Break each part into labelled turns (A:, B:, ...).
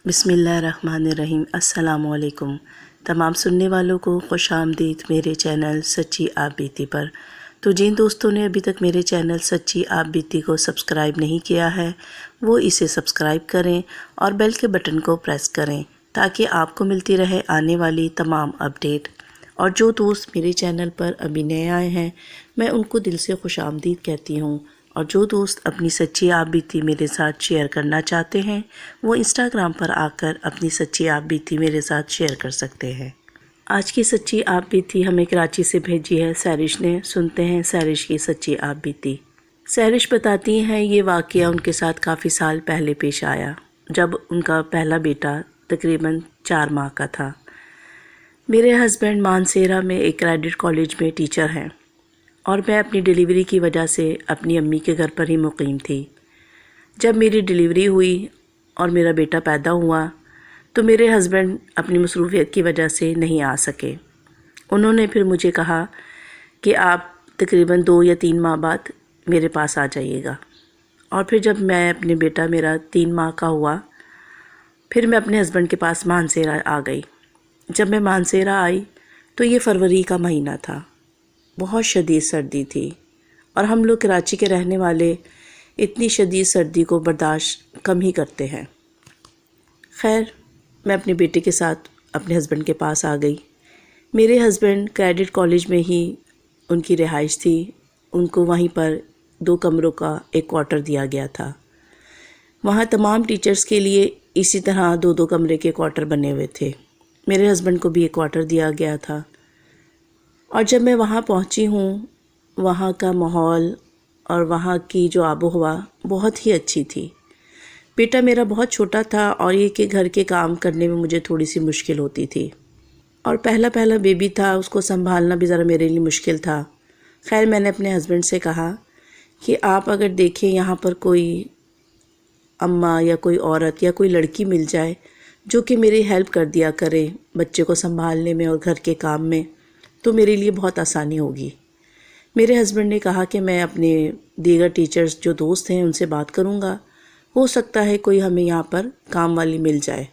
A: بسم اللہ الرحمن الرحیم۔ السلام علیکم تمام سننے والوں کو خوش آمدید میرے چینل سچی آپ بیتی پر۔ تو جن دوستوں نے ابھی تک میرے چینل سچی آپ بیتی کو سبسکرائب نہیں کیا ہے وہ اسے سبسکرائب کریں اور بیل کے بٹن کو پریس کریں تاکہ آپ کو ملتی رہے آنے والی تمام اپڈیٹ۔ اور جو دوست میرے چینل پر ابھی نئے آئے ہیں میں ان کو دل سے خوش آمدید کہتی ہوں، اور جو دوست اپنی سچی آپ بیتی میرے ساتھ شیئر کرنا چاہتے ہیں وہ انسٹاگرام پر آ کر اپنی سچی آپ بیتی میرے ساتھ شیئر کر سکتے ہیں۔ آج کی سچی آپ بیتی ہمیں کراچی سے بھیجی ہے سیرش نے۔ سنتے ہیں سیرش کی سچی آپ بیتی۔ سیرش بتاتی ہیں یہ واقعہ ان کے ساتھ کافی سال پہلے پیش آیا جب ان کا پہلا بیٹا تقریباً 4 ماہ کا تھا۔ میرے ہسبینڈ مانسیرا میں ایک کریڈٹ کالج میں ٹیچر ہیں اور میں اپنی ڈیلیوری کی وجہ سے اپنی امی کے گھر پر ہی مقیم تھی۔ جب میری ڈیلیوری ہوئی اور میرا بیٹا پیدا ہوا تو میرے ہسبینڈ اپنی مصروفیت کی وجہ سے نہیں آ سکے۔ انہوں نے پھر مجھے کہا کہ آپ تقریباً 2 یا 3 ماہ بعد میرے پاس آ جائیے گا۔ اور پھر جب میں اپنے بیٹا میرا 3 ماہ کا ہوا پھر میں اپنے ہسبینڈ کے پاس مانسیرا آ گئی۔ جب میں مانسیرا آئی تو یہ فروری کا مہینہ تھا، بہت شدید سردی تھی اور ہم لوگ کراچی کے رہنے والے اتنی شدید سردی کو برداشت کم ہی کرتے ہیں۔ خیر میں اپنے بیٹے کے ساتھ اپنے ہسبینڈ کے پاس آ گئی۔ میرے ہسبینڈ کریڈٹ کالج میں ہی ان کی رہائش تھی، ان کو وہیں پر 2 کمروں کا ایک کوارٹر دیا گیا تھا۔ وہاں تمام ٹیچرز کے لیے اسی طرح 2 کمرے کے کوارٹر بنے ہوئے تھے۔ میرے ہسبینڈ کو بھی ایک کوارٹر دیا گیا تھا۔ اور جب میں وہاں پہنچی ہوں وہاں کا ماحول اور وہاں کی جو آب و ہوا بہت ہی اچھی تھی۔ بیٹا میرا بہت چھوٹا تھا اور یہ کہ گھر کے کام کرنے میں مجھے تھوڑی سی مشکل ہوتی تھی، اور پہلا بیبی تھا، اس کو سنبھالنا بھی ذرا میرے لیے مشکل تھا۔ خیر میں نے اپنے ہسبینڈ سے کہا کہ آپ اگر دیکھیں یہاں پر کوئی اماں یا کوئی عورت یا کوئی لڑکی مل جائے جو کہ میری ہیلپ کر دیا کرے بچے کو سنبھالنے میں اور گھر کے کام میں، تو میرے لیے بہت آسانی ہوگی۔ میرے ہسبینڈ نے کہا کہ میں اپنے دیگر ٹیچرز جو دوست ہیں ان سے بات کروں گا، ہو سکتا ہے کوئی ہمیں یہاں پر کام والی مل جائے۔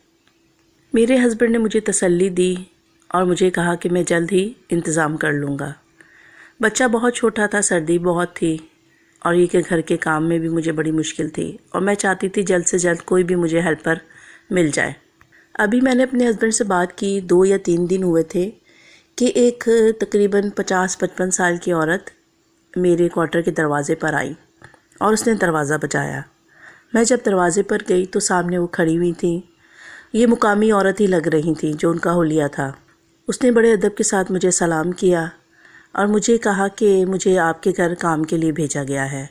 A: میرے ہسبینڈ نے مجھے تسلی دی اور مجھے کہا کہ میں جلد ہی انتظام کر لوں گا۔ بچہ بہت چھوٹا تھا، سردی بہت تھی اور یہ کہ گھر کے کام میں بھی مجھے بڑی مشکل تھی، اور میں چاہتی تھی جلد سے جلد کوئی بھی مجھے ہیلپر مل جائے۔ ابھی میں نے اپنے ہسبینڈ سے بات کی 2 یا 3 دن ہوئے تھے کہ ایک تقریباً 50-55 سال کی عورت میرے کوارٹر کے دروازے پر آئی اور اس نے دروازہ بجایا۔ میں جب دروازے پر گئی تو سامنے وہ کھڑی ہوئی تھیں۔ یہ مقامی عورت ہی لگ رہی تھیں جو ان کا حلیہ تھا۔ اس نے بڑے ادب کے ساتھ مجھے سلام کیا اور مجھے کہا کہ مجھے آپ کے گھر کام کے لیے بھیجا گیا ہے۔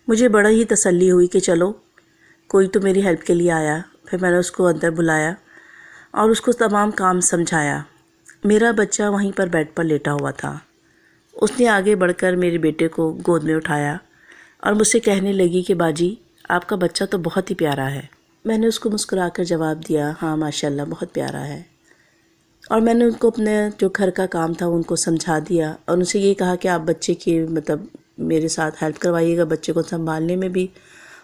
A: مجھے بڑا ہی تسلی ہوئی کہ چلو کوئی تو میری ہیلپ کے لیے آیا۔ پھر میں نے اس کو اندر بلایا اور اس کو تمام کام سمجھایا۔ میرا بچہ وہیں پر بیڈ پر لیٹا ہوا تھا۔ اس نے آگے بڑھ کر میرے بیٹے کو گود میں اٹھایا اور مجھ سے کہنے لگی کہ باجی آپ کا بچہ تو بہت ہی پیارا ہے۔ میں نے اس کو مسکرا کر جواب دیا ہاں ماشاءاللہ بہت پیارا ہے، اور میں نے ان کو اپنے جو گھر کا کام تھا ان کو سمجھا دیا اور ان سے یہ کہا کہ آپ بچے کی میرے ساتھ ہیلپ کروائیے گا بچے کو سنبھالنے میں بھی،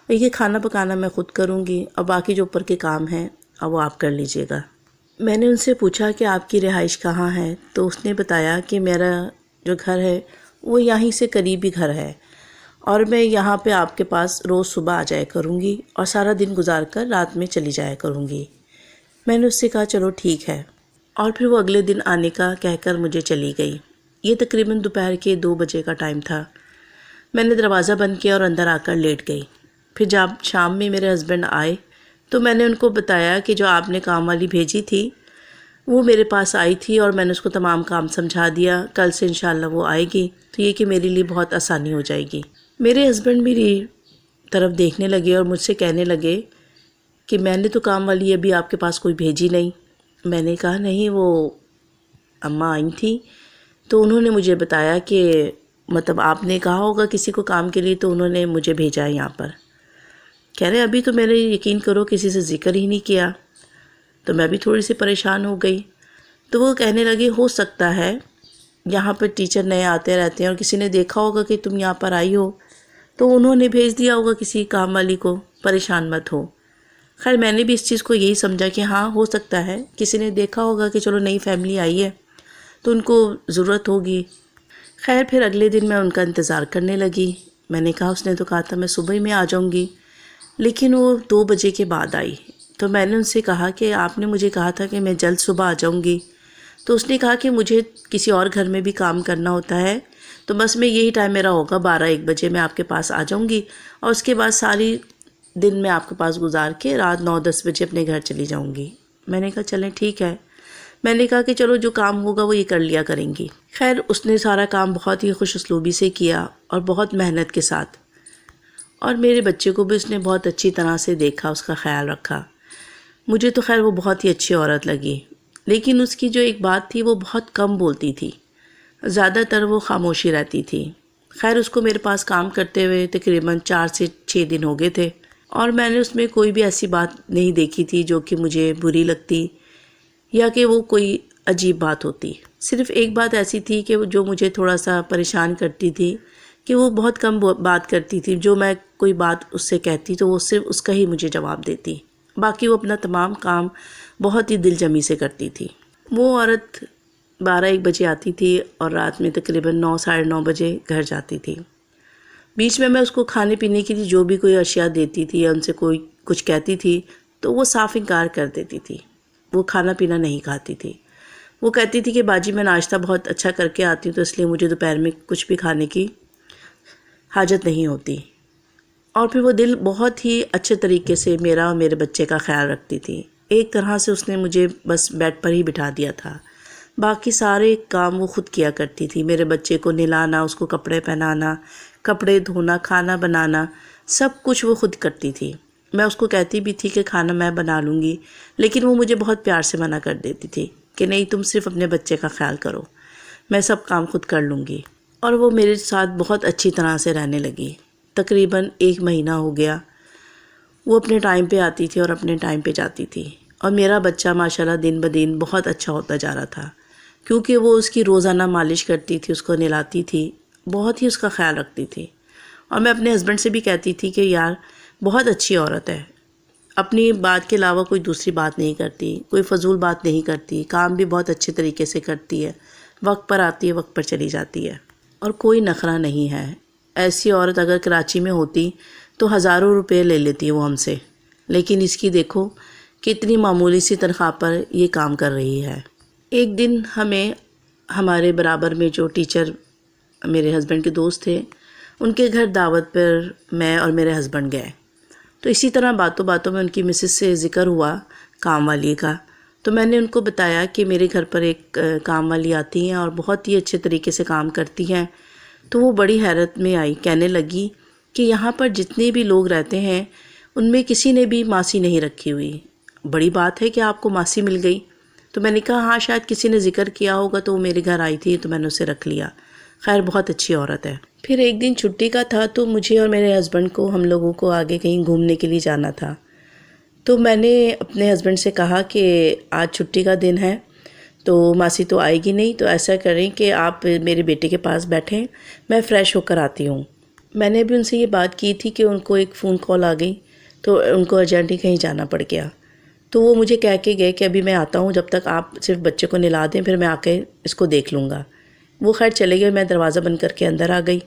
A: اور یہ کھانا پکانا میں خود کروں گی اور باقی جو اوپر کے کام ہیں اب وہ آپ کر لیجئے گا۔ میں نے ان سے پوچھا کہ آپ کی رہائش کہاں ہے، تو اس نے بتایا کہ میرا جو گھر ہے وہ یہیں سے قریبی گھر ہے اور میں یہاں پہ آپ کے پاس روز صبح آ جایا کروں گی اور سارا دن گزار کر رات میں چلی جایا کروں گی۔ میں نے اس سے کہا چلو ٹھیک ہے، اور پھر وہ اگلے دن آنے کا کہہ کر مجھے چلی گئی۔ یہ تقریباً دوپہر کے 2 بجے کا ٹائم تھا۔ میں نے دروازہ بند کیا اور اندر آ کر لیٹ گئی۔ پھر جب شام میں میرے ہسبینڈ آئے تو میں نے ان کو بتایا کہ جو آپ نے کام والی بھیجی تھی وہ میرے پاس آئی تھی اور میں نے اس کو تمام کام سمجھا دیا، کل سے انشاءاللہ وہ آئے گی تو یہ کہ میرے لیے بہت آسانی ہو جائے گی۔ میرے ہسبینڈ میری طرف دیکھنے لگے اور مجھ سے کہنے لگے کہ میں نے تو کام والی ابھی آپ کے پاس کوئی بھیجی نہیں۔ میں نے کہا نہیں، وہ اماں آئی تھیں تو انہوں نے مجھے بتایا کہ آپ نے کہا ہوگا کسی کو کام کے لیے تو انہوں نے مجھے بھیجا ہے یہاں پر۔ کہہ رہے ابھی تو میں نے یقین کرو کسی سے ذکر ہی نہیں کیا، تو میں بھی تھوڑی سی پریشان ہو گئی۔ تو وہ کہنے لگے ہو سکتا ہے یہاں پر ٹیچر نئے آتے رہتے ہیں اور کسی نے دیکھا ہوگا کہ تم یہاں پر آئی ہو تو انہوں نے بھیج دیا ہوگا کسی کام والی کو، پریشان مت ہو۔ خیر میں نے بھی اس چیز کو یہی سمجھا کہ ہاں ہو سکتا ہے کسی نے دیکھا ہوگا کہ چلو نئی فیملی آئی ہے تو ان کو ضرورت ہوگی۔ خیر پھر اگلے دن میں ان کا انتظار کرنے لگی۔ میں نے کہا اس نے تو کہا تھا میں صبح ہی میں آ جاؤں گی، لیکن وہ 2 بجے کے بعد آئی۔ تو میں نے ان سے کہا کہ آپ نے مجھے کہا تھا کہ میں جلد صبح آ جاؤں گی، تو اس نے کہا کہ مجھے کسی اور گھر میں بھی کام کرنا ہوتا ہے، تو بس میں یہی ٹائم میرا ہوگا 12-1 بجے میں آپ کے پاس آ جاؤں گی، اور اس کے بعد ساری دن میں آپ کے پاس گزار کے رات 9-10 بجے اپنے گھر چلی جاؤں گی۔ میں نے کہا چلیں ٹھیک ہے۔ میں نے کہا کہ چلو جو کام ہوگا وہ یہ کر لیا کریں گی۔ خیر اس نے سارا کام بہت ہی خوش اسلوبی سے کیا اور بہت محنت کے ساتھ، اور میرے بچے کو بھی اس نے بہت اچھی طرح سے دیکھا، اس کا خیال رکھا۔ مجھے تو خیر وہ بہت ہی اچھی عورت لگی، لیکن اس کی جو ایک بات تھی وہ بہت کم بولتی تھی، زیادہ تر وہ خاموشی رہتی تھی۔ خیر اس کو میرے پاس کام کرتے ہوئے تقریباً 4 سے 6 دن ہو گئے تھے، اور میں نے اس میں کوئی بھی ایسی بات نہیں دیکھی تھی جو کہ مجھے بری لگتی یا کہ وہ کوئی عجیب بات ہوتی۔ صرف ایک بات ایسی تھی کہ جو مجھے تھوڑا سا پریشان کرتی تھی کہ وہ بہت کم بات کرتی تھی۔ جو میں کوئی بات اس سے کہتی تو وہ صرف اس کا ہی مجھے جواب دیتی، باقی وہ اپنا تمام کام بہت ہی دل جمی سے کرتی تھی۔ وہ عورت 12-1 بجے آتی تھی اور رات میں تقریباً 9-9:30 بجے گھر جاتی تھی۔ بیچ میں اس کو کھانے پینے کے لیے جو بھی کوئی اشیاء دیتی تھی یا ان سے کوئی کچھ کہتی تھی تو وہ صاف انکار کر دیتی تھی، وہ کھانا پینا نہیں کھاتی تھی۔ وہ کہتی تھی کہ باجی میں ناشتہ بہت اچھا کر کے آتی ہوں تو اس لیے مجھے دوپہر میں کچھ بھی کھانے کی حاجت نہیں ہوتی، اور پھر وہ دل بہت ہی اچھے طریقے سے میرا اور میرے بچے کا خیال رکھتی تھی۔ ایک طرح سے اس نے مجھے بس بیڈ پر ہی بٹھا دیا تھا، باقی سارے کام وہ خود کیا کرتی تھی۔ میرے بچے کو نہلانا، اس کو کپڑے پہنانا، کپڑے دھونا، کھانا بنانا، سب کچھ وہ خود کرتی تھی۔ میں اس کو کہتی بھی تھی کہ کھانا میں بنا لوں گی، لیکن وہ مجھے بہت پیار سے منع کر دیتی تھی کہ نہیں تم صرف اپنے بچے کا خیال کرو، میں سب کام خود کر لوں گی۔ اور وہ میرے ساتھ بہت اچھی طرح سے رہنے لگی۔ تقریباً 1 مہینہ ہو گیا۔ وہ اپنے ٹائم پہ آتی تھی اور اپنے ٹائم پہ جاتی تھی، اور میرا بچہ ماشاءاللہ دن بدن بہت اچھا ہوتا جا رہا تھا، کیونکہ وہ اس کی روزانہ مالش کرتی تھی، اس کو نہلاتی تھی، بہت ہی اس کا خیال رکھتی تھی۔ اور میں اپنے ہسبینڈ سے بھی کہتی تھی کہ یار بہت اچھی عورت ہے، اپنی بات کے علاوہ کوئی دوسری بات نہیں کرتی، کوئی فضول بات نہیں کرتی، کام بھی بہت اچھے طریقے سے کرتی ہے، وقت پر آتی ہے، وقت پر چلی جاتی ہے، اور کوئی نخرہ نہیں ہے۔ ایسی عورت اگر کراچی میں ہوتی تو ہزاروں روپے لے لیتی وہ ہم سے، لیکن اس کی دیکھو کہ اتنی معمولی سی تنخواہ پر یہ کام کر رہی ہے۔ ایک دن ہمیں ہمارے برابر میں جو ٹیچر میرے ہسبینڈ کے دوست تھے ان کے گھر دعوت پر میں اور میرے ہسبینڈ گئے، تو اسی طرح باتوں باتوں میں ان کی مسز سے ذکر ہوا کام والی کا، تو میں نے ان کو بتایا کہ میرے گھر پر ایک کام والی آتی ہیں اور بہت ہی اچھے طریقے سے کام کرتی ہیں۔ تو وہ بڑی حیرت میں آئی، کہنے لگی کہ یہاں پر جتنے بھی لوگ رہتے ہیں ان میں کسی نے بھی ماسی نہیں رکھی ہوئی، بڑی بات ہے کہ آپ کو ماسی مل گئی۔ تو میں نے کہا ہاں شاید کسی نے ذکر کیا ہوگا تو وہ میرے گھر آئی تھی تو میں نے اسے رکھ لیا، خیر بہت اچھی عورت ہے۔ پھر ایک دن چھٹی کا تھا تو مجھے اور میرے ہسبینڈ کو ہم لوگوں کو آگے کہیں گھومنے کے لیے جانا تھا، تو میں نے اپنے ہسبینڈ سے کہا کہ آج چھٹی کا دن ہے تو ماسی تو آئے گی نہیں، تو ایسا کریں کہ آپ میرے بیٹے کے پاس بیٹھیں، میں فریش ہو کر آتی ہوں۔ میں نے بھی ان سے یہ بات کی تھی کہ ان کو ایک فون کال آ گئی تو ان کو ارجنٹلی کہیں جانا پڑ گیا، تو وہ مجھے کہہ کے گئے کہ ابھی میں آتا ہوں، جب تک آپ صرف بچے کو نہلا دیں پھر میں آ کے اس کو دیکھ لوں گا۔ وہ خیر چلے گئے، میں دروازہ بند کر کے اندر آ گئی،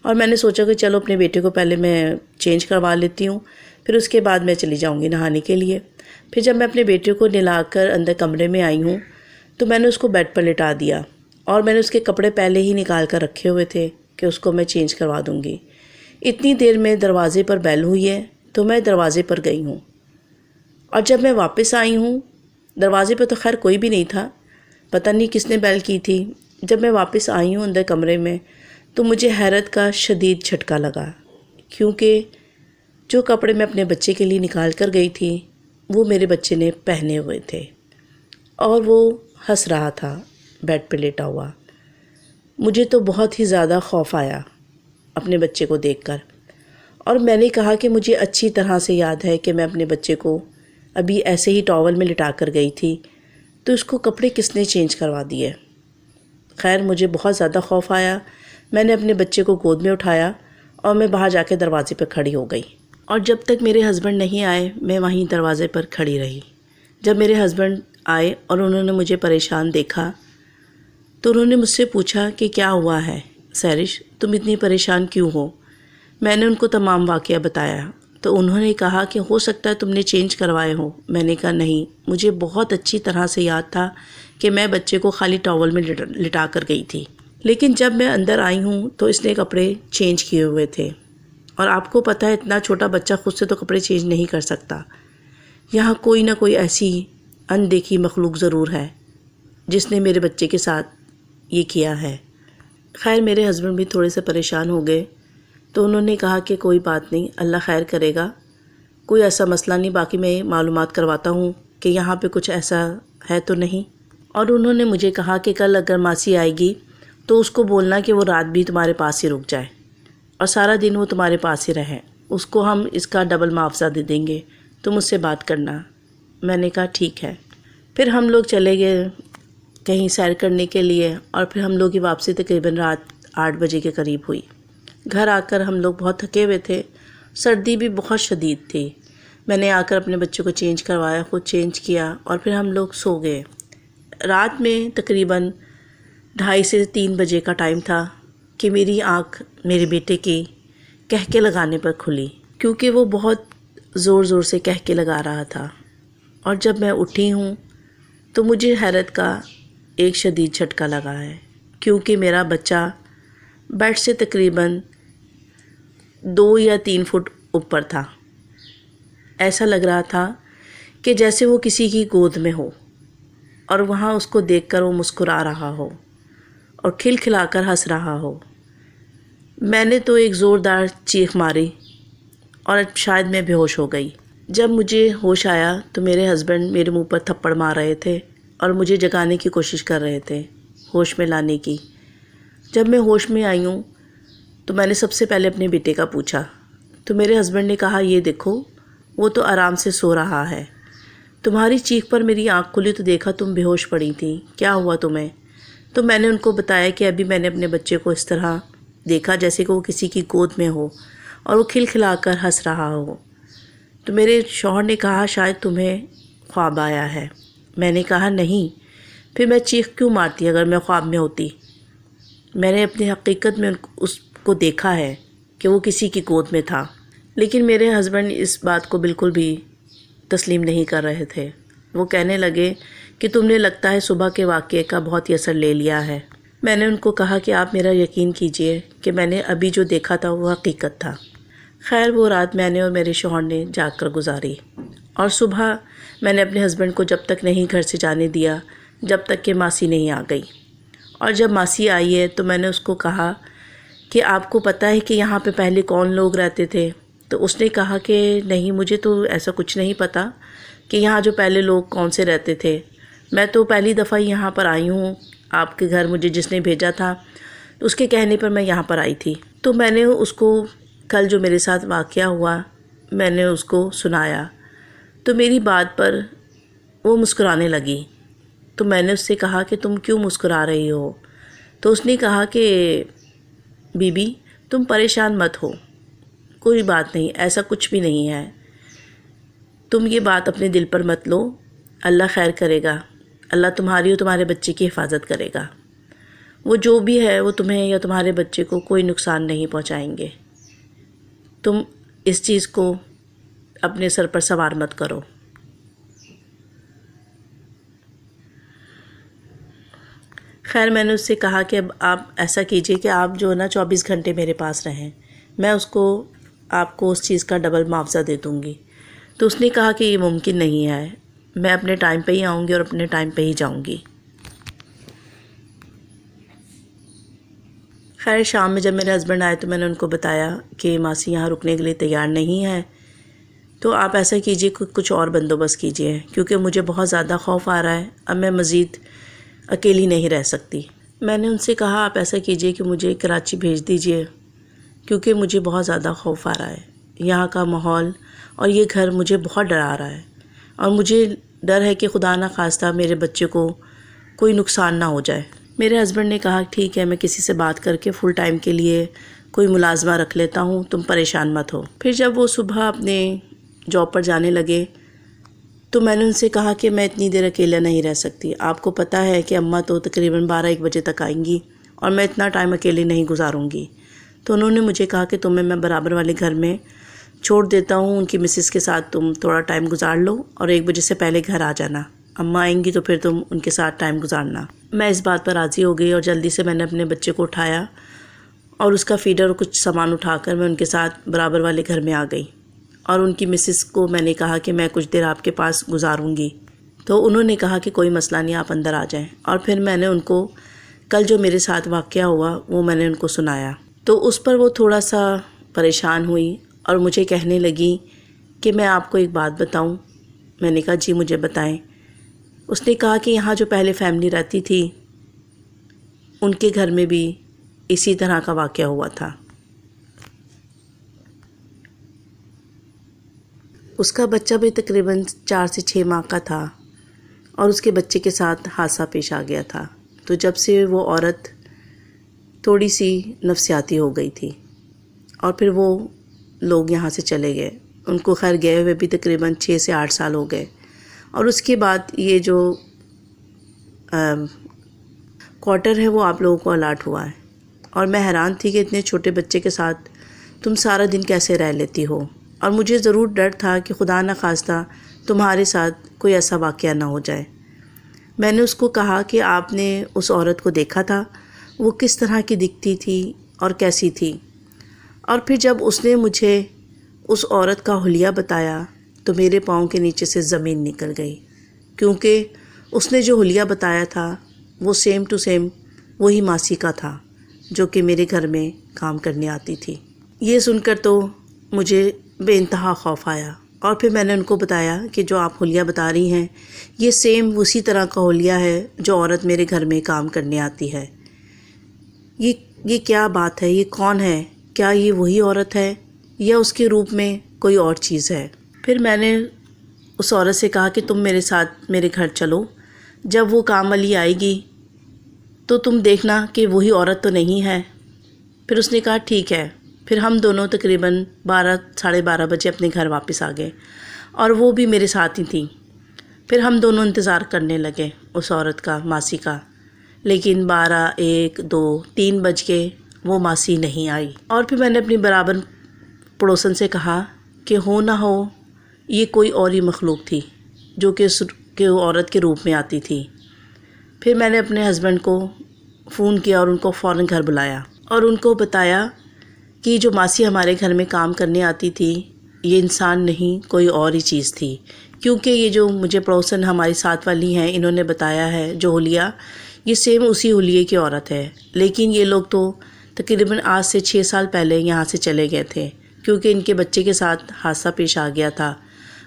A: اور میں نے سوچا کہ چلو اپنے بیٹے کو پہلے میں چینج کروا لیتی ہوں، پھر اس کے بعد میں چلی جاؤں گی نہانے کے لیے۔ پھر جب میں اپنے بیٹے کو نہلا کر اندر کمرے میں آئی ہوں تو میں نے اس کو بیڈ پر لٹا دیا، اور میں نے اس کے کپڑے پہلے ہی نکال کر رکھے ہوئے تھے کہ اس کو میں چینج کروا دوں گی۔ اتنی دیر میں دروازے پر بیل ہوئی ہے تو میں دروازے پر گئی ہوں، اور جب میں واپس آئی ہوں دروازے پہ تو خیر کوئی بھی نہیں تھا، پتہ نہیں کس نے بیل کی تھی۔ جب میں واپس آئی ہوں اندر کمرے میں تو مجھے حیرت کا شدید جھٹکا لگا، کیونکہ جو کپڑے میں اپنے بچے کے لیے نکال کر گئی تھی وہ میرے بچے نے پہنے ہوئے تھے، اور وہ ہنس رہا تھا بیڈ پہ لیٹا ہوا۔ مجھے تو بہت ہی زیادہ خوف آیا اپنے بچے کو دیکھ کر، اور میں نے کہا کہ مجھے اچھی طرح سے یاد ہے کہ میں اپنے بچے کو ابھی ایسے ہی ٹاول میں لٹا کر گئی تھی تو اس کو کپڑے کس نے چینج کروا دیے۔ خیر مجھے بہت زیادہ خوف آیا، میں نے اپنے بچے کو گود میں اٹھایا اور میں باہر جا کے دروازے پہ کھڑی ہو گئی، اور جب تک میرے ہسبینڈ نہیں آئے میں وہیں دروازے پر کھڑی رہی۔ جب میرے ہسبینڈ آئے اور انہوں نے مجھے پریشان دیکھا تو انہوں نے مجھ سے پوچھا کہ کیا ہوا ہے سیرش، تم اتنی پریشان کیوں ہو؟ میں نے ان کو تمام واقعہ بتایا تو انہوں نے کہا کہ ہو سکتا ہے تم نے چینج کروائے ہو۔ میں نے کہا نہیں، مجھے بہت اچھی طرح سے یاد تھا کہ میں بچے کو خالی ٹاول میں لٹا کر گئی تھی، لیکن جب میں اندر آئی ہوں تو اس نے کپڑے چینج کیے ہوئے تھے، اور آپ کو پتہ ہے اتنا چھوٹا بچہ خود سے تو کپڑے چینج نہیں کر سکتا۔ یہاں کوئی نہ کوئی ایسی اندیکھی مخلوق ضرور ہے جس نے میرے بچے کے ساتھ یہ کیا ہے۔ خیر میرے ہسبینڈ بھی تھوڑے سے پریشان ہو گئے تو انہوں نے کہا کہ کوئی بات نہیں، اللہ خیر کرے گا، کوئی ایسا مسئلہ نہیں، باقی میں معلومات کرواتا ہوں کہ یہاں پہ کچھ ایسا ہے تو نہیں۔ اور انہوں نے مجھے کہا کہ کل اگر ماسی آئے گی تو اس کو بولنا کہ وہ رات بھی تمہارے پاس ہی رک جائے اور سارا دن وہ تمہارے پاس ہی رہے، اس کو ہم اس کا ڈبل معاوضہ دے دیں گے، تم اس سے بات کرنا۔ میں نے کہا ٹھیک ہے۔ پھر ہم لوگ چلے گئے کہیں سیر کرنے کے لیے، اور پھر ہم لوگ کی واپسی تقریباً رات 8 بجے کے قریب ہوئی۔ گھر آ کر ہم لوگ بہت تھکے ہوئے تھے، سردی بھی بہت شدید تھی۔ میں نے آ کر اپنے بچوں کو چینج کروایا، خود چینج کیا، اور پھر ہم لوگ سو گئے۔ رات میں تقریباً 2:30 سے 3 بجے کا ٹائم تھا کہ میری آنکھ میرے بیٹے کی کہکے لگانے پر کھلی، کیونکہ وہ بہت زور زور سے کہکے لگا رہا تھا۔ اور جب میں اٹھی ہوں تو مجھے حیرت کا ایک شدید جھٹکا لگا ہے، کیونکہ میرا بچہ بیڈ سے تقریباً 2 یا 3 فٹ اوپر تھا۔ ایسا لگ رہا تھا کہ جیسے وہ کسی کی گود میں ہو، اور وہاں اس کو دیکھ کر وہ مسکرا رہا ہو اور کھلکھلا کر ہنس رہا ہو۔ میں نے تو ایک زوردار چیخ ماری اور شاید میں بے ہوش ہو گئی۔ جب مجھے ہوش آیا تو میرے ہسبینڈ میرے منہ پر تھپڑ مار رہے تھے اور مجھے جگانے کی کوشش کر رہے تھے، ہوش میں لانے کی۔ جب میں ہوش میں آئی ہوں تو میں نے سب سے پہلے اپنے بیٹے کا پوچھا تو میرے ہسبینڈ نے کہا یہ دیکھو وہ تو آرام سے سو رہا ہے، تمہاری چیخ پر میری آنکھ کھلی تو دیکھا تم بے ہوش پڑی تھی، کیا ہوا تمہیں؟ تو میں نے ان کو بتایا کہ ابھی میں نے اپنے بچے کو اس طرح دیکھا جیسے کہ وہ کسی کی گود میں ہو اور وہ کھلکھلا کر ہنس رہا ہو۔ تو میرے شوہر نے کہا شاید تمہیں خواب آیا ہے۔ میں نے کہا نہیں، پھر میں چیخ کیوں مارتی اگر میں خواب میں ہوتی؟ میں نے اپنی حقیقت میں اس کو دیکھا ہے کہ وہ کسی کی گود میں تھا۔ لیکن میرے ہسبینڈ اس بات کو بالکل بھی تسلیم نہیں کر رہے تھے۔ وہ کہنے لگے کہ تم نے لگتا ہے صبح کے واقعے کا بہت ہی اثر لے لیا ہے۔ میں نے ان کو کہا کہ آپ میرا یقین کیجئے کہ میں نے ابھی جو دیکھا تھا وہ حقیقت تھا۔ خیر وہ رات میں نے اور میرے شوہر نے جاگ کر گزاری، اور صبح میں نے اپنے ہسبینڈ کو جب تک نہیں گھر سے جانے دیا جب تک کہ ماسی نہیں آ گئی۔ اور جب ماسی آئی ہے تو میں نے اس کو کہا کہ آپ کو پتہ ہے کہ یہاں پہ پہلے کون لوگ رہتے تھے؟ تو اس نے کہا کہ نہیں، مجھے تو ایسا کچھ نہیں پتہ کہ یہاں جو پہلے لوگ کون سے رہتے تھے، میں تو پہلی دفعہ یہاں پر آئی ہوں، آپ کے گھر مجھے جس نے بھیجا تھا اس کے کہنے پر میں یہاں پر آئی تھی۔ تو میں نے اس کو کل جو میرے ساتھ واقعہ ہوا میں نے اس کو سنایا، تو میری بات پر وہ مسکرانے لگی۔ تو میں نے اس سے کہا کہ تم کیوں مسکرا رہی ہو؟ تو اس نے کہا کہ بی بی تم پریشان مت ہو، کوئی بات نہیں، ایسا کچھ بھی نہیں ہے، تم یہ بات اپنے دل پر مت لو، اللہ خیر کرے گا، اللہ تمہاری اور تمہارے بچے کی حفاظت کرے گا، وہ جو بھی ہے وہ تمہیں یا تمہارے بچے کو کوئی نقصان نہیں پہنچائیں گے، تم اس چیز کو اپنے سر پر سوار مت کرو۔ خیر میں نے اس سے کہا کہ اب آپ ایسا کیجئے کہ آپ جو ہے نا 24 گھنٹے میرے پاس رہیں، میں آپ کو اس چیز کا ڈبل معاوضہ دے دوں گی۔ تو اس نے کہا کہ یہ ممکن نہیں ہے، میں اپنے ٹائم پہ ہی آؤں گی اور اپنے ٹائم پہ ہی جاؤں گی۔ خیر شام میں جب میرے ہسبینڈ آئے تو میں نے ان کو بتایا کہ ماسی یہاں رکنے کے لیے تیار نہیں ہے، تو آپ ایسا کیجئے کہ کچھ اور بندوبست کیجئے، کیونکہ مجھے بہت زیادہ خوف آ رہا ہے، اب میں مزید اکیلی نہیں رہ سکتی۔ میں نے ان سے کہا آپ ایسا کیجئے کہ مجھے کراچی بھیج دیجئے، کیونکہ مجھے بہت زیادہ خوف آ رہا ہے، یہاں کا ماحول اور یہ گھر مجھے بہت ڈرا رہا ہے، اور مجھے ڈر ہے کہ خدا نہ خواستہ میرے بچے کو کوئی نقصان نہ ہو جائے۔ میرے ہسبینڈ نے کہا ٹھیک ہے، میں کسی سے بات کر کے فل ٹائم کے لیے کوئی ملازمہ رکھ لیتا ہوں، تم پریشان مت ہو۔ پھر جب وہ صبح اپنے جاب پر جانے لگے تو میں نے ان سے کہا کہ میں اتنی دیر اکیلا نہیں رہ سکتی، آپ کو پتہ ہے کہ اماں تو تقریباً 12-1 بجے تک آئیں گی اور میں اتنا ٹائم اکیلے نہیں گزاروں گی۔ تو انہوں نے مجھے کہا کہ تمہیں میں برابر والے گھر میں چھوڑ دیتا ہوں، ان کی مسز کے ساتھ تم تھوڑا ٹائم گزار لو اور 1 بجے سے پہلے گھر آ جانا، اماں آئیں گی تو پھر تم ان کے ساتھ ٹائم گزارنا۔ میں اس بات پر راضی ہو گئی اور جلدی سے میں نے اپنے بچے کو اٹھایا اور اس کا فیڈر اور کچھ سامان اٹھا کر میں ان کے ساتھ برابر والے گھر میں آ گئی اور ان کی مسز کو میں نے کہا کہ میں کچھ دیر آپ کے پاس گزاروں گی۔ تو انہوں نے کہا کہ کوئی مسئلہ نہیں، آپ اندر آ جائیں، اور پھر میں نے ان کو کل جو میرے ساتھ واقعہ ہوا وہ میں نے ان کو سنایا۔ تو اس پر وہ تھوڑا سا پریشان ہوئی اور مجھے کہنے لگی کہ میں آپ کو ایک بات بتاؤں۔ میں نے کہا جی مجھے بتائیں۔ اس نے کہا کہ یہاں جو پہلے فیملی رہتی تھی ان کے گھر میں بھی اسی طرح کا واقعہ ہوا تھا۔ اس کا بچہ بھی تقریباً 4 سے 6 ماہ کا تھا اور اس کے بچے کے ساتھ حادثہ پیش آ گیا تھا۔ تو جب سے وہ عورت تھوڑی سی نفسیاتی ہو گئی تھی اور پھر وہ لوگ یہاں سے چلے گئے، ان کو خیر گئے ہوئے بھی تقریباً 6 سے 8 سال ہو گئے، اور اس کے بعد یہ جو کوارٹر ہے وہ آپ لوگوں کو الاٹ ہوا ہے، اور میں حیران تھی کہ اتنے چھوٹے بچے کے ساتھ تم سارا دن کیسے رہ لیتی ہو، اور مجھے ضرور ڈر تھا کہ خدا نخواستہ تمہارے ساتھ کوئی ایسا واقعہ نہ ہو جائے۔ میں نے اس کو کہا کہ آپ نے اس عورت کو دیکھا تھا، وہ کس طرح کی دکھتی تھی اور کیسی تھی؟ اور پھر جب اس نے مجھے اس عورت کا حلیہ بتایا تو میرے پاؤں کے نیچے سے زمین نکل گئی، کیونکہ اس نے جو حلیہ بتایا تھا وہ سیم ٹو سیم وہی ماسی کا تھا جو کہ میرے گھر میں کام کرنے آتی تھی۔ یہ سن کر تو مجھے بے انتہا خوف آیا، اور پھر میں نے ان کو بتایا کہ جو آپ حلیہ بتا رہی ہیں یہ سیم اسی طرح کا حلیہ ہے جو عورت میرے گھر میں کام کرنے آتی ہے۔ یہ کیا بات ہے؟ یہ کون ہے؟ کیا یہ وہی عورت ہے یا اس کے روپ میں کوئی اور چیز ہے؟ پھر میں نے اس عورت سے کہا کہ تم میرے ساتھ میرے گھر چلو، جب وہ کام والی آئے گی تو تم دیکھنا کہ وہی عورت تو نہیں ہے۔ پھر اس نے کہا ٹھیک ہے۔ پھر ہم دونوں تقریباً 12-12:30 بجے اپنے گھر واپس آ گئے اور وہ بھی میرے ساتھ ہی تھیں۔ پھر ہم دونوں انتظار کرنے لگے اس عورت کا، ماسی کا، لیکن 12، 1، 2، 3 بج کے وہ ماسی نہیں آئی۔ اور پھر میں نے اپنی برابر پڑوسن سے کہا کہ ہو نہ ہو یہ کوئی اور ہی مخلوق تھی جو کہ عورت کے روپ میں آتی تھی۔ پھر میں نے اپنے ہسبینڈ کو فون کیا اور ان کو فوراً گھر بلایا اور ان کو بتایا کہ جو ماسی ہمارے گھر میں کام کرنے آتی تھی یہ انسان نہیں، کوئی اور ہی چیز تھی، کیونکہ یہ جو مجھے پڑوسن ہماری ساتھ والی ہیں انہوں نے بتایا ہے جو حلیہ، یہ سیم اسی حلیے کی عورت ہے، لیکن یہ لوگ تو تقریباً آج سے 6 سال پہلے یہاں سے چلے گئے تھے کیونکہ ان کے بچے کے ساتھ حادثہ پیش آ گیا تھا۔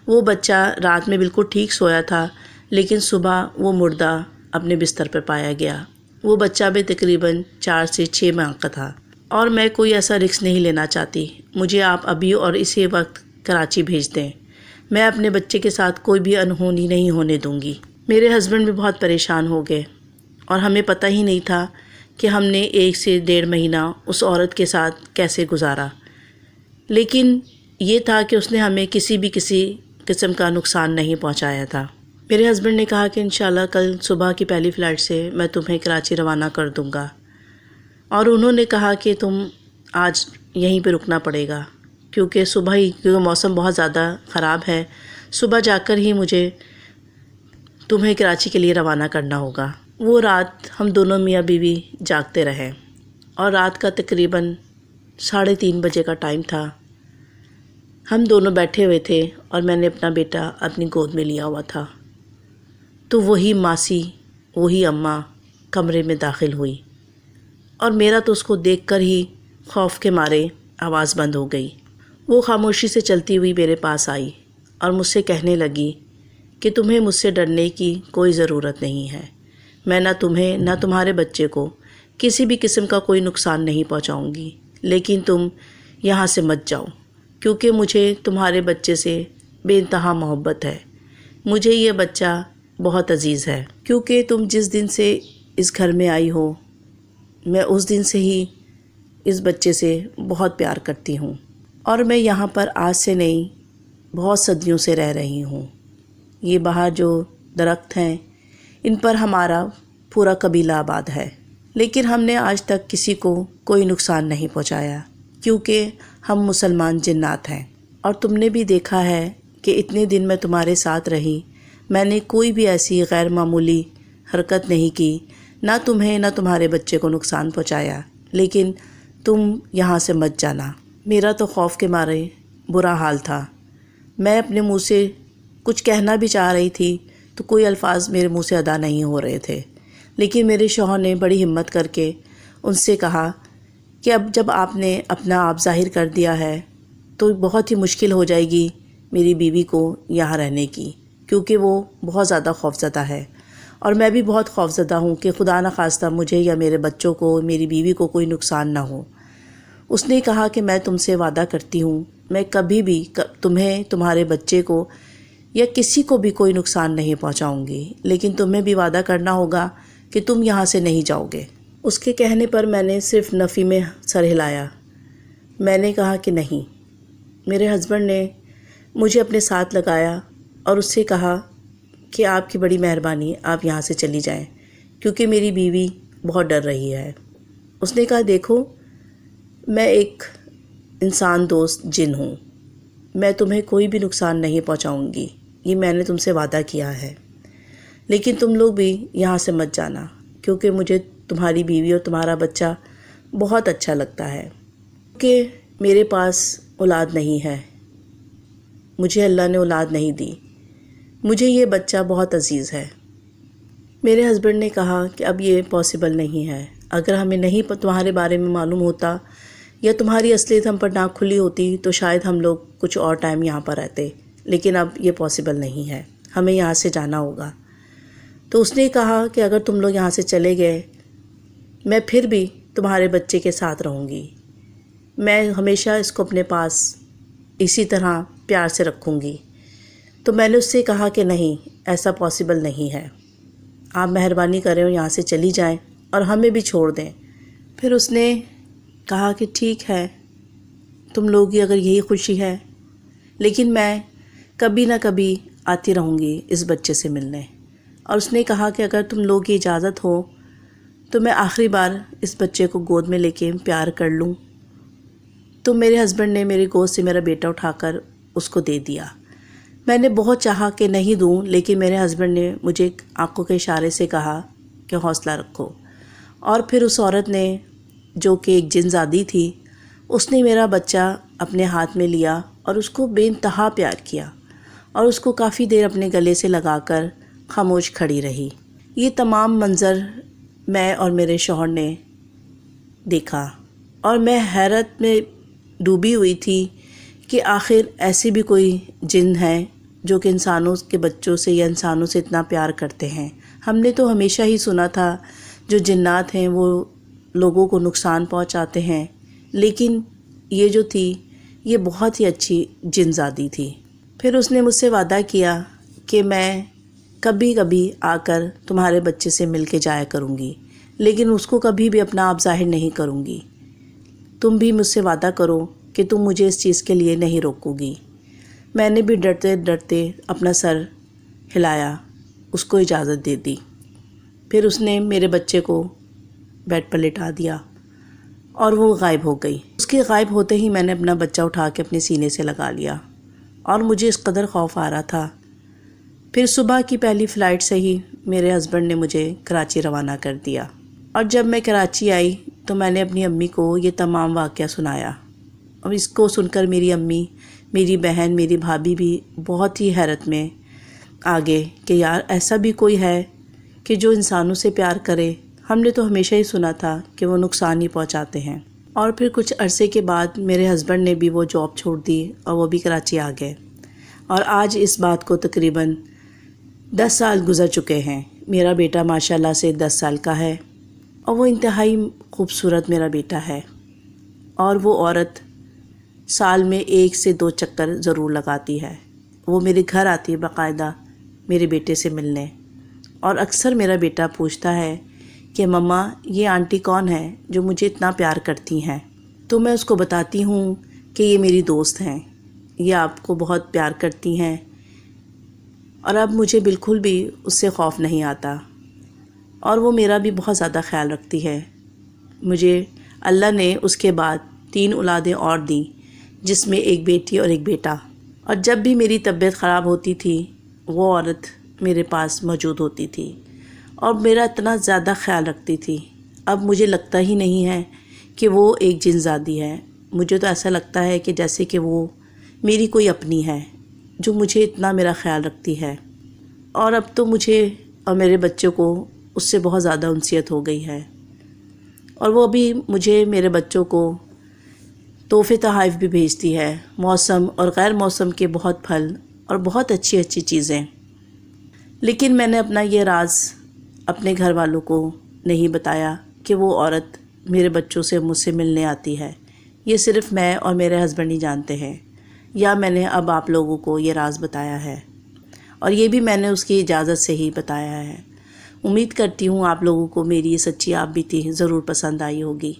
A: وہ بچہ رات میں بالکل ٹھیک سویا تھا لیکن صبح وہ مردہ اپنے بستر پر پایا گیا۔ وہ بچہ بھی تقریباً 4 سے 6 ماہ کا تھا، اور میں کوئی ایسا رسک نہیں لینا چاہتی۔ مجھے آپ ابھی اور اسی وقت کراچی بھیج دیں، میں اپنے بچے کے ساتھ کوئی بھی انہونی نہیں ہونے دوں گی۔ میرے ہسبینڈ بھی بہت پریشان ہو گئے اور ہمیں پتہ ہی نہیں تھا کہ ہم نے 1 سے 1.5 مہینہ اس عورت کے ساتھ کیسے گزارا، لیکن یہ تھا کہ اس نے ہمیں کسی قسم کا نقصان نہیں پہنچایا تھا۔ میرے ہسبینڈ نے کہا کہ انشاءاللہ کل صبح کی پہلی فلائٹ سے میں تمہیں کراچی روانہ کر دوں گا، اور انہوں نے کہا کہ تم آج یہیں پہ رکنا پڑے گا کیونکہ کیونکہ موسم بہت زیادہ خراب ہے، صبح جا کر ہی مجھے تمہیں کراچی کے لیے روانہ کرنا ہوگا۔ وہ رات ہم دونوں میاں بیوی جاگتے رہے اور رات کا تقریباً 3:30 بجے کا ٹائم تھا۔ ہم دونوں بیٹھے ہوئے تھے اور میں نے اپنا بیٹا اپنی گود میں لیا ہوا تھا، تو وہی ماسی، وہی اماں کمرے میں داخل ہوئی، اور میرا تو اس کو دیکھ کر ہی خوف کے مارے آواز بند ہو گئی۔ وہ خاموشی سے چلتی ہوئی میرے پاس آئی اور مجھ سے کہنے لگی کہ تمہیں مجھ سے ڈرنے کی کوئی ضرورت نہیں ہے، میں نہ تمہیں نہ تمہارے بچے کو کسی بھی قسم کا کوئی نقصان نہیں پہنچاؤں گی، لیکن تم یہاں سے مت جاؤ کیونکہ مجھے تمہارے بچے سے بے انتہا محبت ہے، مجھے یہ بچہ بہت عزیز ہے، کیونکہ تم جس دن سے اس گھر میں آئی ہو میں اس دن سے ہی اس بچے سے بہت پیار کرتی ہوں، اور میں یہاں پر آج سے نہیں بہت صدیوں سے رہ رہی ہوں۔ یہ باہر جو درخت ہیں ان پر ہمارا پورا قبیلہ آباد ہے، لیکن ہم نے آج تک کسی کو کوئی نقصان نہیں پہنچایا، کیونکہ ہم مسلمان جنات ہیں۔ اور تم نے بھی دیکھا ہے کہ اتنے دن میں تمہارے ساتھ رہی، میں نے کوئی بھی ایسی غیر معمولی حرکت نہیں کی، نہ تمہیں نہ تمہارے بچے کو نقصان پہنچایا، لیکن تم یہاں سے مت جانا۔ میرا تو خوف کے مارے برا حال تھا، میں اپنے منہ سے کچھ کہنا بھی چاہ رہی تھی تو کوئی الفاظ میرے منہ سے ادا نہیں ہو رہے تھے، لیکن میرے شوہر نے بڑی ہمت کر کے ان سے کہا کہ اب جب آپ نے اپنا آپ ظاہر کر دیا ہے تو بہت ہی مشکل ہو جائے گی میری بیوی کو یہاں رہنے کی، کیونکہ وہ بہت زیادہ خوفزدہ ہے، اور میں بھی بہت خوفزدہ ہوں کہ خدا نخواستہ مجھے یا میرے بچوں کو، میری بیوی کو کوئی نقصان نہ ہو۔ اس نے کہا کہ میں تم سے وعدہ کرتی ہوں میں کبھی بھی تمہیں، تمہارے بچے کو یا کسی کو بھی کوئی نقصان نہیں پہنچاؤں گی، لیکن تمہیں بھی وعدہ کرنا ہوگا کہ تم یہاں سے نہیں جاؤ گے۔ اس کے کہنے پر میں نے صرف نفی میں سر ہلایا۔ میں نے کہا کہ نہیں۔ میرے ہسبینڈ نے مجھے اپنے ساتھ لگایا اور اس سے کہا کہ آپ کی بڑی مہربانی، آپ یہاں سے چلی جائیں، کیونکہ میری بیوی بہت ڈر رہی ہے۔ اس نے کہا دیکھو، میں ایک انسان دوست جن ہوں، میں تمہیں کوئی بھی نقصان نہیں پہنچاؤں گی، یہ میں نے تم سے وعدہ کیا ہے، لیکن تم لوگ بھی یہاں سے مت جانا، کیونکہ مجھے تمہاری بیوی اور تمہارا بچہ بہت اچھا لگتا ہے، کہ میرے پاس اولاد نہیں ہے، مجھے اللہ نے اولاد نہیں دی، مجھے یہ بچہ بہت عزیز ہے۔ میرے ہسبینڈ نے کہا کہ اب یہ پاسبل نہیں ہے، اگر ہمیں نہیں تمہارے بارے میں معلوم ہوتا یا تمہاری اصلیت ہم پر نہ کھلی ہوتی تو شاید ہم لوگ کچھ اور ٹائم یہاں پر رہتے، لیکن اب یہ پاسبل نہیں ہے، ہمیں یہاں سے جانا ہوگا۔ تو اس نے کہا کہ اگر تم لوگ یہاں سے چلے گئے، میں پھر بھی تمہارے بچے کے ساتھ رہوں گی، میں ہمیشہ اس کو اپنے پاس اسی طرح پیار سے رکھوں گی۔ تو میں نے اس سے کہا کہ نہیں، ایسا پاسبل نہیں ہے، آپ مہربانی کریں اور یہاں سے چلی جائیں اور ہمیں بھی چھوڑ دیں۔ پھر اس نے کہا کہ ٹھیک ہے، تم لوگوں کی اگر یہی خوشی ہے، لیکن میں کبھی نہ کبھی آتی رہوں گی اس بچے سے ملنے۔ اور اس نے کہا کہ اگر تم لوگوں کی اجازت ہو تو میں آخری بار اس بچے کو گود میں لے کے پیار کر لوں۔ تو میرے ہسبینڈ نے میری گود سے میرا بیٹا اٹھا کر اس کو دے دیا۔ میں نے بہت چاہا کہ نہیں دوں، لیکن میرے ہسبینڈ نے مجھے آنکھوں کے اشارے سے کہا کہ حوصلہ رکھو، اور پھر اس عورت نے، جو کہ ایک جن زادی تھی، اس نے میرا بچہ اپنے ہاتھ میں لیا اور اس کو بے انتہا پیار کیا، اور اس کو کافی دیر اپنے گلے سے لگا کر خاموش کھڑی رہی۔ یہ تمام منظر میں اور میرے شوہر نے دیکھا، اور میں حیرت میں ڈوبی ہوئی تھی کہ آخر ایسے بھی کوئی جن ہیں جو کہ انسانوں کے بچوں سے یا انسانوں سے اتنا پیار کرتے ہیں۔ ہم نے تو ہمیشہ ہی سنا تھا جو جنات ہیں وہ لوگوں کو نقصان پہنچاتے ہیں، لیکن یہ جو تھی یہ بہت ہی اچھی جن زادی تھی۔ پھر اس نے مجھ سے وعدہ کیا کہ میں کبھی کبھی آ کر تمہارے بچے سے مل کے جایا کروں گی، لیکن اس کو کبھی بھی اپنا آپ ظاہر نہیں کروں گی۔ تم بھی مجھ سے وعدہ کرو کہ تم مجھے اس چیز کے لیے نہیں روکو گی۔ میں نے بھی ڈرتے ڈرتے اپنا سر ہلایا، اس کو اجازت دے دی۔ پھر اس نے میرے بچے کو بیڈ پر لٹا دیا اور وہ غائب ہو گئی۔ اس کے غائب ہوتے ہی میں نے اپنا بچہ اٹھا کے اپنے سینے سے لگا لیا، اور مجھے اس قدر خوف آ رہا تھا۔ پھر صبح کی پہلی فلائٹ سے ہی میرے ہسبینڈ نے مجھے کراچی روانہ کر دیا، اور جب میں کراچی آئی تو میں نے اپنی امی کو یہ تمام واقعہ سنایا، اور اس کو سن کر میری امی، میری بہن، میری بھابھی بھی بہت ہی حیرت میں آ گئے کہ یار ایسا بھی کوئی ہے کہ جو انسانوں سے پیار کرے، ہم نے تو ہمیشہ ہی سنا تھا کہ وہ نقصان ہی پہنچاتے ہیں۔ اور پھر کچھ عرصے کے بعد میرے ہسبینڈ نے بھی وہ جاب چھوڑ دی اور وہ بھی کراچی آ گئے، اور آج اس بات کو تقریباً 10 سال گزر چکے ہیں۔ میرا بیٹا ماشاءاللہ سے 10 سال کا ہے، اور وہ انتہائی خوبصورت میرا بیٹا ہے، اور وہ عورت سال میں 1 سے 2 چکر ضرور لگاتی ہے۔ وہ میرے گھر آتی ہے باقاعدہ میرے بیٹے سے ملنے، اور اکثر میرا بیٹا پوچھتا ہے کہ مما یہ آنٹی کون ہے جو مجھے اتنا پیار کرتی ہیں۔ تو میں اس کو بتاتی ہوں کہ یہ میری دوست ہیں، یہ آپ کو بہت پیار کرتی ہیں، اور اب مجھے بالکل بھی اس سے خوف نہیں آتا، اور وہ میرا بھی بہت زیادہ خیال رکھتی ہے۔ مجھے اللہ نے اس کے بعد 3 اولادیں اور دیں، جس میں ایک بیٹی اور ایک بیٹا، اور جب بھی میری طبیعت خراب ہوتی تھی وہ عورت میرے پاس موجود ہوتی تھی اور میرا اتنا زیادہ خیال رکھتی تھی۔ اب مجھے لگتا ہی نہیں ہے کہ وہ ایک جن زادی ہے، مجھے تو ایسا لگتا ہے کہ جیسے کہ وہ میری کوئی اپنی ہے جو مجھے اتنا میرا خیال رکھتی ہے، اور اب تو مجھے اور میرے بچوں کو اس سے بہت زیادہ انسیت ہو گئی ہے، اور وہ بھی مجھے میرے بچوں کو تحفے تحائف بھی بھیجتی ہے، موسم اور غیر موسم کے بہت پھل اور بہت اچھی اچھی چیزیں۔ لیکن میں نے اپنا یہ راز اپنے گھر والوں کو نہیں بتایا کہ وہ عورت میرے بچوں سے مجھ سے ملنے آتی ہے، یہ صرف میں اور میرے ہسبینڈ ہی جانتے ہیں، یا میں نے اب آپ لوگوں کو یہ راز بتایا ہے، اور یہ بھی میں نے اس کی اجازت سے ہی بتایا ہے۔ امید کرتی ہوں آپ لوگوں کو میری یہ سچی آپ بیتی ضرور پسند آئی ہوگی۔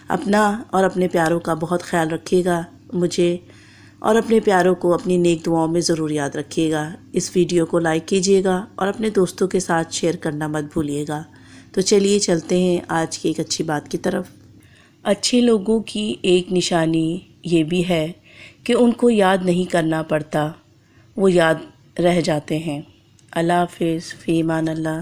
A: اپنا اور اپنے پیاروں کا بہت خیال رکھیے گا، مجھے اور اپنے پیاروں کو اپنی نیک دعاؤں میں ضرور یاد رکھیے گا۔ اس ویڈیو کو لائک کیجیے گا اور اپنے دوستوں کے ساتھ شیئر کرنا مت بھولیے گا۔ تو چلیے چلتے ہیں آج کی ایک اچھی بات کی طرف۔ اچھے لوگوں کی ایک نشانی یہ بھی ہے کہ ان کو یاد نہیں کرنا پڑتا، وہ یاد رہ جاتے ہیں۔ اللہ حافظ، فی امان اللہ۔